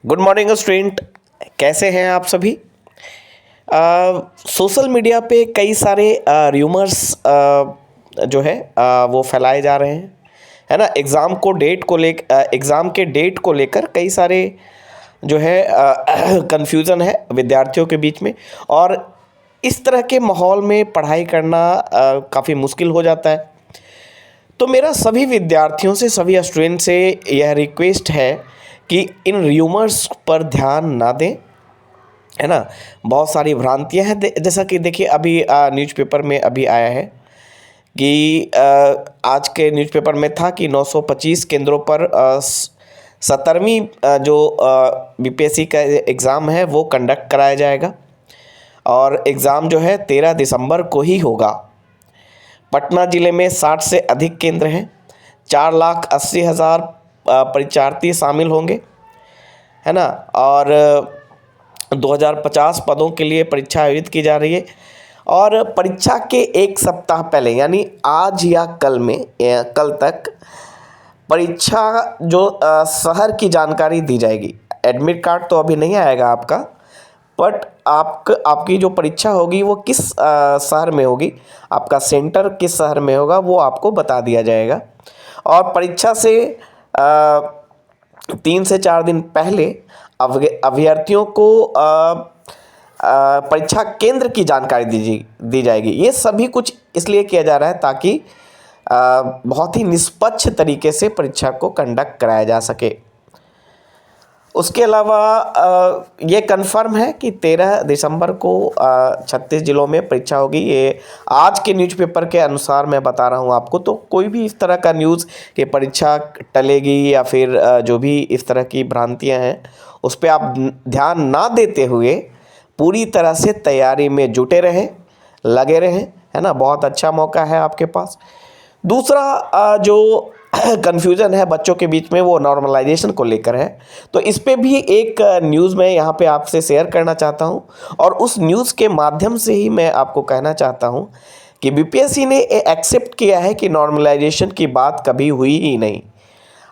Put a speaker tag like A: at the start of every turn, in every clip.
A: Good morning student. कैसे हैं आप सभी। सोशल मीडिया पे कई सारे र्यूमर्स जो है वो फैलाए जा रहे हैं, है ना। एग्ज़ाम के डेट को लेकर कई सारे जो है कंफ्यूजन है विद्यार्थियों के बीच में, और इस तरह के माहौल में पढ़ाई करना काफ़ी मुश्किल हो जाता है। तो मेरा सभी विद्यार्थियों से, सभी स्टूडेंट से यह रिक्वेस्ट है कि इन र्यूमर्स पर ध्यान ना दें, है ना। बहुत सारी भ्रांतियां हैं, जैसा कि देखिए अभी न्यूज़पेपर में अभी आया है कि आज के न्यूज़पेपर में था कि 925 केंद्रों पर 17वीं जो बीपीएससी का एग्ज़ाम है वो कंडक्ट कराया जाएगा, और एग्ज़ाम जो है 13 दिसंबर को ही होगा। पटना ज़िले में 60 से अधिक केंद्र हैं, 4,80,000 परीक्षार्थी शामिल होंगे, है ना। और 2050 पदों के लिए परीक्षा आयोजित की जा रही है, और परीक्षा के एक सप्ताह पहले यानी आज या कल तक परीक्षा जो शहर की जानकारी दी जाएगी। एडमिट कार्ड तो अभी नहीं आएगा आपका, बट आपकी जो परीक्षा होगी वो किस शहर में होगी, आपका सेंटर किस शहर में होगा वो आपको बता दिया जाएगा। और परीक्षा से 3 से 4 दिन पहले अभ्यर्थियों को परीक्षा केंद्र की जानकारी दी जाएगी। ये सभी कुछ इसलिए किया जा रहा है ताकि बहुत ही निष्पक्ष तरीके से परीक्षा को कंडक्ट कराया जा सके। उसके अलावा ये कंफर्म है कि 13 दिसंबर को 36 जिलों में परीक्षा होगी। ये आज के न्यूज़पेपर के अनुसार मैं बता रहा हूँ आपको। तो कोई भी इस तरह का न्यूज़ कि परीक्षा टलेगी या फिर जो भी इस तरह की भ्रांतियाँ हैं उस पर आप ध्यान ना देते हुए पूरी तरह से तैयारी में जुटे रहें, लगे रहें, है ना। बहुत अच्छा मौका है आपके पास। दूसरा जो कन्फ्यूज़न है बच्चों के बीच में वो नॉर्मलाइजेशन को लेकर है। तो इस पे भी एक न्यूज़ मैं यहाँ पे आपसे शेयर करना चाहता हूँ, और उस न्यूज़ के माध्यम से ही मैं आपको कहना चाहता हूँ कि बीपीएससी ने एक्सेप्ट किया है कि नॉर्मलाइजेशन की बात कभी हुई ही नहीं।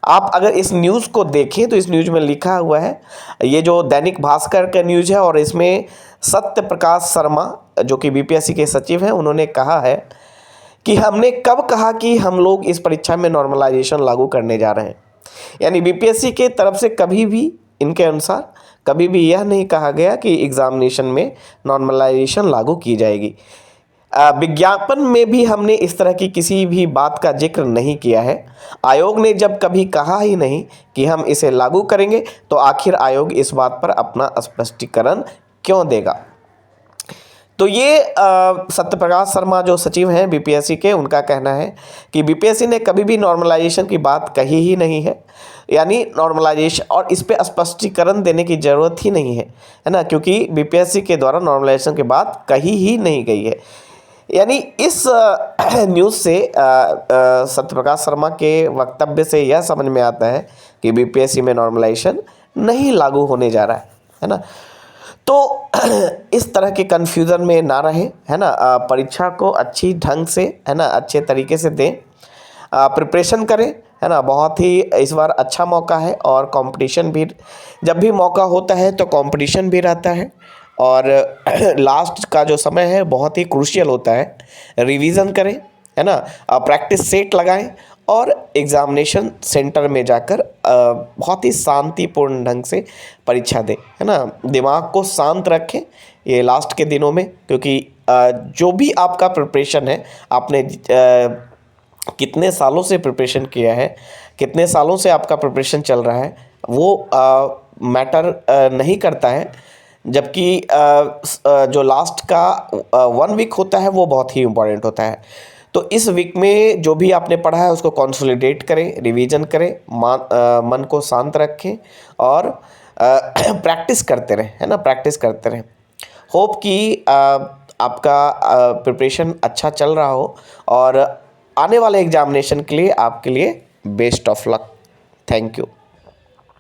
A: आप अगर इस न्यूज़ को देखें तो इस न्यूज़ में लिखा हुआ है, ये जो दैनिक भास्कर का न्यूज़ है, और इसमें सत्य प्रकाश शर्मा जो कि बीपीएससी के सचिव हैं उन्होंने कहा है कि हमने कब कहा कि हम लोग इस परीक्षा में नॉर्मलाइजेशन लागू करने जा रहे हैं। यानी बीपीएससी के तरफ से कभी भी, इनके अनुसार कभी भी यह नहीं कहा गया कि एग्जामिनेशन में नॉर्मलाइजेशन लागू की जाएगी। विज्ञापन में भी हमने इस तरह की किसी भी बात का जिक्र नहीं किया है। आयोग ने जब कभी कहा ही नहीं कि हम इसे लागू करेंगे, तो आखिर आयोग इस बात पर अपना स्पष्टीकरण क्यों देगा। तो ये सत्यप्रकाश शर्मा जो सचिव हैं बीपीएससी के, उनका कहना है कि बीपीएससी ने कभी भी नॉर्मलाइजेशन की बात कही ही नहीं है। यानी नॉर्मलाइजेशन, और इस पे स्पष्टीकरण देने की ज़रूरत ही नहीं है ना, क्योंकि बीपीएससी के द्वारा नॉर्मलाइजेशन की बात कही ही नहीं गई है। यानी इस न्यूज़ से सत्यप्रकाश शर्मा के वक्तव्य से यह समझ में आता है कि बीपीएससी में नॉर्मलाइजेशन नहीं लागू होने जा रहा है ना। तो इस तरह के कन्फ्यूज़न में ना रहे, है ना। परीक्षा को अच्छी ढंग से, है ना, अच्छे तरीके से दें, प्रिपरेशन करें, है ना। बहुत ही इस बार अच्छा मौका है, और कंपटीशन भी, जब भी मौका होता है तो कंपटीशन भी रहता है, और लास्ट का जो समय है बहुत ही क्रूशियल होता है। रिवीजन करें, है ना, प्रैक्टिस सेट लगाएं, और एग्ज़ामिनेशन सेंटर में जाकर बहुत ही शांतिपूर्ण ढंग से परीक्षा दें, है ना। दिमाग को शांत रखें ये लास्ट के दिनों में, क्योंकि जो भी आपका प्रिपरेशन है, आपने कितने सालों से प्रिपरेशन किया है, कितने सालों से आपका प्रिपरेशन चल रहा है, वो मैटर नहीं करता है। जबकि जो लास्ट का 1 वीक होता है वो बहुत ही इम्पोर्टेंट होता है। तो इस वीक में जो भी आपने पढ़ा है उसको कंसोलिडेट करें, रिवीजन करें, मन को शांत रखें, और प्रैक्टिस करते रहें, है ना, प्रैक्टिस करते रहें। होप कि आपका प्रिपरेशन अच्छा चल रहा हो, और आने वाले एग्जामिनेशन के लिए आपके लिए best of luck. Thank you.